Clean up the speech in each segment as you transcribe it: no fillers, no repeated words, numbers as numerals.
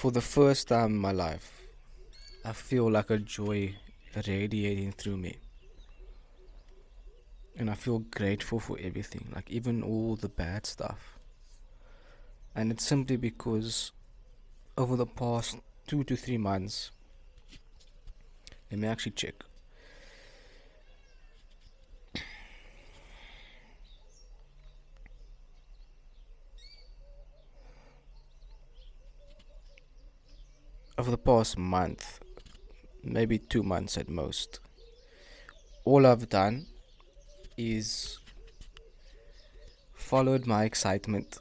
For the first time in my life, I feel like a joy radiating through me. And I feel grateful for everything, like even all the bad stuff. And it's simply because over the past 2 to 3 months, let me actually check. Over the past month, maybe 2 months at most, all I've done is followed my excitement,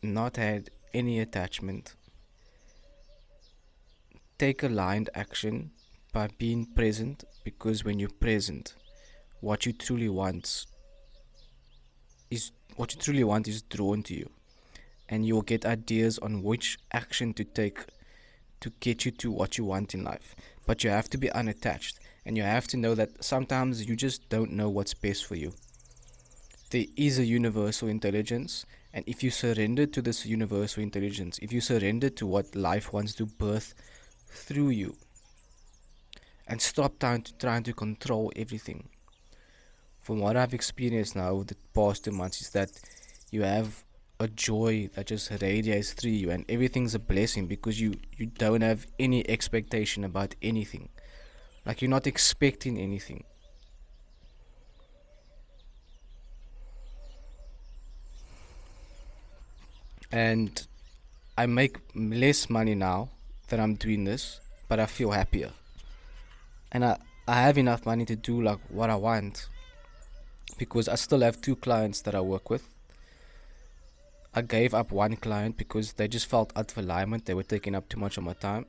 not had any attachment, take aligned action by being present, because when you're present, what you truly want is drawn to you, and you'll get ideas on which action to take to get you to what you want in life. But you have to be unattached, and you have to know that sometimes you just don't know what's best for you. There is a universal intelligence, and if you surrender to this universal intelligence, if you surrender to what life wants to birth through you, and stop trying to control everything, from what I've experienced now over the past 2 months, is that you have a joy that just radiates through you, and everything's a blessing because you don't have any expectation about anything. Like, you're not expecting anything. And I make less money now that I'm doing this, but I feel happier. And I have enough money to do like what I want, because I still have two clients that I work with. I gave up one client because they just felt out of alignment. They were taking up too much of my time,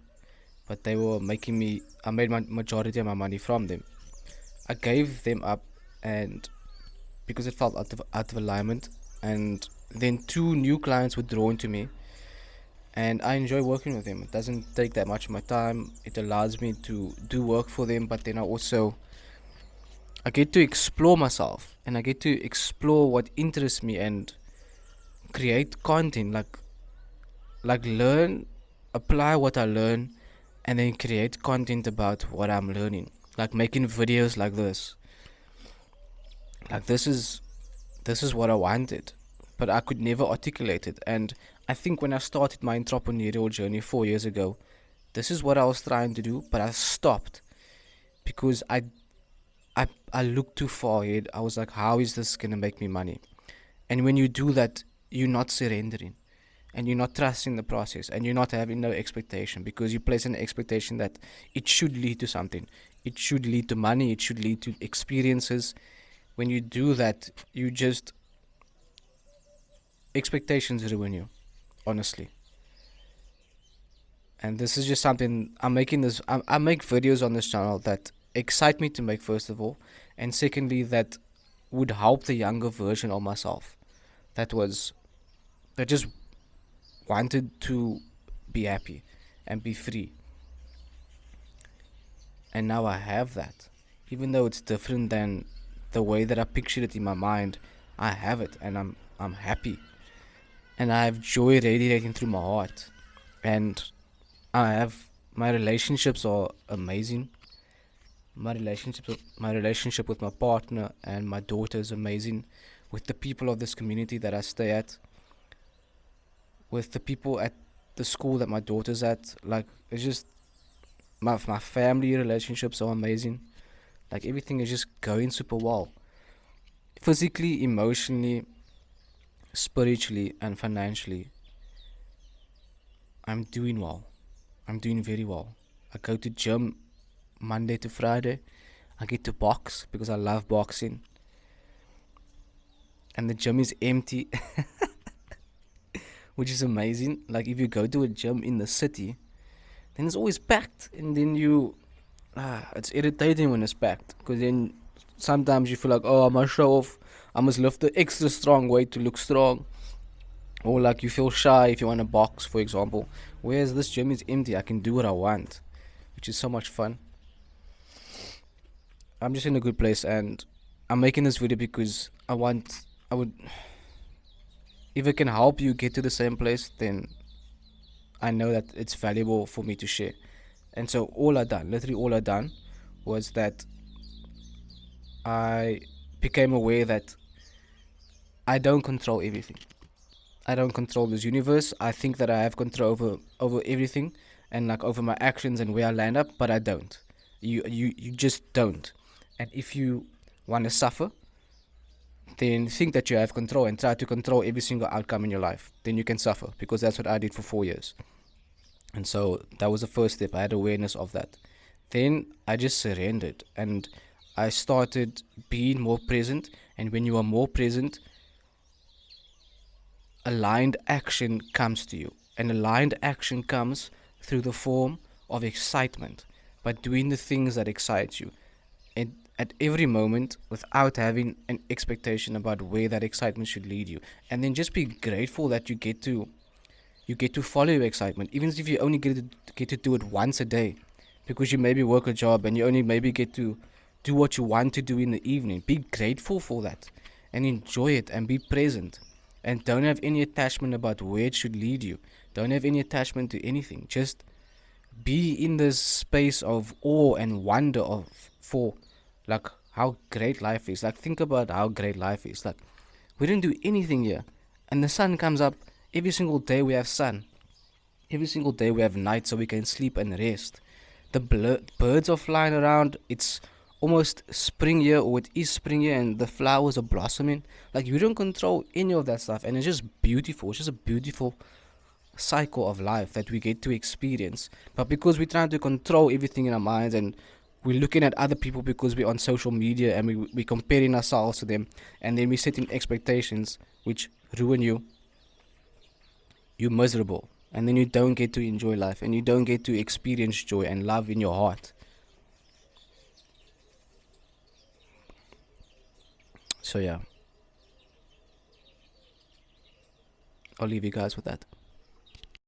but they were making me. I made my majority of my money from them. I gave them up, and because it felt out of alignment, and then two new clients were drawn to me, and I enjoy working with them. It doesn't take that much of my time. It allows me to do work for them, but then I get to explore myself, and I get to explore what interests me and create content, like learn, apply what I learn, and then create content about what I'm learning, like making videos like this. Like, this is what I wanted, but I could never articulate it. And I think when I started my entrepreneurial journey 4 years ago, this is what I was trying to do, but I stopped because I looked too far ahead. I was like, how is this gonna make me money? And when you do that, you're not surrendering, and you're not trusting the process, and you're not having no expectation, because you place an expectation that it should lead to something. It should lead to money, it should lead to experiences. When you do that, you just, expectations ruin you, honestly. And this is just something I'm making this. I make videos on this channel that excite me to make, first of all, and secondly, that would help the younger version of myself. That was that just wanted to be happy and be free. And now I have that. Even though it's different than the way that I pictured it in my mind, I have it, and I'm happy. And I have joy radiating through my heart. And I have my relationships are amazing. My relationship with my partner and my daughter is amazing. With the people of this community that I stay at, with the people at the school that my daughter's at, like, it's just, my family relationships are amazing. Like, everything is just going super well, physically, emotionally, spiritually, and financially. I'm doing well. I'm doing very well. I go to gym Monday to Friday. I get to box because I love boxing, and the gym is empty, which is amazing. Like, if you go to a gym in the city, then it's always packed, and then it's irritating when it's packed, because then sometimes you feel like, oh, I must show off. I must lift the extra strong weight to look strong, or like you feel shy if you want to box, for example. Whereas this gym is empty, I can do what I want, which is so much fun. I'm just in a good place, and I'm making this video because I would, if it can help you get to the same place, then I know that it's valuable for me to share. And so all I done, literally all I done, was that I became aware that I don't control everything. I don't control this universe. I think that I have control over everything, and like over my actions and where I land up, but I don't. You just don't. And if you want to suffer, then think that you have control and try to control every single outcome in your life. Then you can suffer, because that's what I did for 4 years. And so that was the first step. I had awareness of that. Then I just surrendered and I started being more present. And when you are more present, aligned action comes to you. And aligned action comes through the form of excitement, by doing the things that excite you. And at every moment, without having an expectation about where that excitement should lead you. And then just be grateful that you get to follow your excitement, even if you only get to do it once a day, because you maybe work a job and you only maybe get to do what you want to do in the evening. Be grateful for that and enjoy it and be present, and don't have any attachment about where it should lead you. Don't have any attachment to anything. Just be in this space of awe and wonder of for like how great life is. Like, think about how great life is. Like, we didn't do anything here, and the sun comes up every single day. We have sun. Every single day we have night, so we can sleep and rest. The birds are flying around. It's almost spring here, or it is spring here, and the flowers are blossoming. Like, you don't control any of that stuff, and it's just beautiful. It's just a beautiful cycle of life that we get to experience. But because we're trying to control everything in our minds, and we're looking at other people because we're on social media, and we're comparing ourselves to them, and then we're setting expectations which ruin you, you're miserable. And then you don't get to enjoy life, and you don't get to experience joy and love in your heart. So, yeah, I'll leave you guys with that.